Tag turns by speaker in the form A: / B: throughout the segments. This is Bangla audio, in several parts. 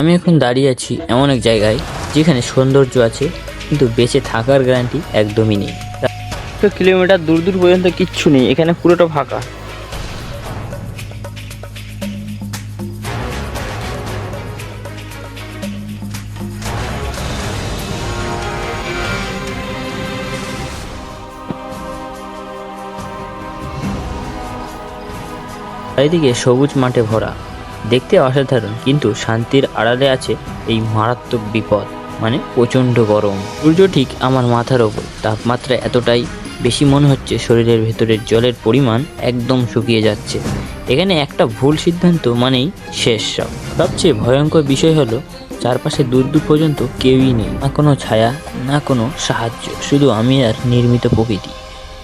A: আমি এখন দাঁড়িয়ে আছি এমন এক জায়গায় যেখানে সৌন্দর্য আছে কিন্তু বেঁচে থাকার গ্যারান্টি একদমই নেই। তো কিলোমিটার দূর দূর পর্যন্ত কিচ্ছু নেই, এখানে পুরোটা ফাঁকা। চারিদিকে সবুজ মাঠে ভরা, দেখতে অসাধারণ, কিন্তু শান্তির আড়ালে আছে এই মারাত্মক বিপদ, মানে প্রচণ্ড গরম। সূর্য ঠিক আমার মাথার ওপর, তাপমাত্রা এতটাই বেশি মনে হচ্ছে শরীরের ভেতরের জলের পরিমাণ একদম শুকিয়ে যাচ্ছে। এখানে একটা ভুল সিদ্ধান্ত মানেই শেষ সব। সবচেয়ে ভয়ঙ্কর বিষয় হলো চারপাশে দূর দূর পর্যন্ত কেউই নেই, না কোনো ছায়া, না কোনো সাহায্য, শুধু আমি আর নির্মিত প্রকৃতি।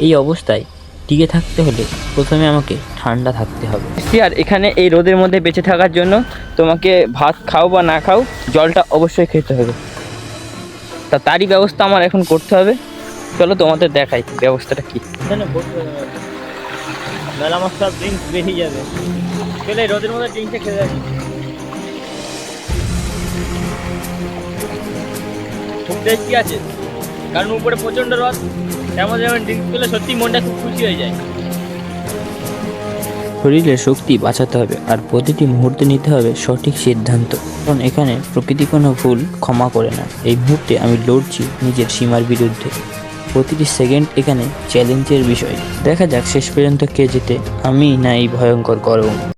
A: এই অবস্থায় টিকে থাকতে হলে প্রথমে আমাকে ঠান্ডা থাকতে হবে। আর এখানে এই রোদের মধ্যে বেঁচে থাকার জন্য তোমাকে ভাত খাও বা না খাও, জলটা অবশ্যই খেতে হবে। তারই ব্যবস্থা আমার এখন করতে হবে। চলো তোমাদের দেখাই ব্যবস্থাটা কি। মেলা আমার সব ড্রিঙ্কস বেরিয়ে যাবে, চলে রোদের মধ্যে ড্রিঙ্কসটা খেতে থাকি। খুব টেস্টি আছে, কারণ উপরে প্রচণ্ড রোদ, তার মধ্যে যেমন ড্রিঙ্কস পেলে সত্যি মনটা খুব খুশি হয়ে যায়। শরীরের শক্তি বাঁচাতে হবে আর প্রতিটি মুহূর্তে নিতে হবে সঠিক সিদ্ধান্ত, কারণ এখানে প্রকৃতি কোনো ভুল ক্ষমা করে না। এই মুহূর্তে আমি লড়ছি নিজের সীমার বিরুদ্ধে, প্রতিটি সেকেন্ড এখানে চ্যালেঞ্জের বিষয়। দেখা যাক শেষ পর্যন্ত কে জিতে, আমি না এই ভয়ঙ্কর গরম।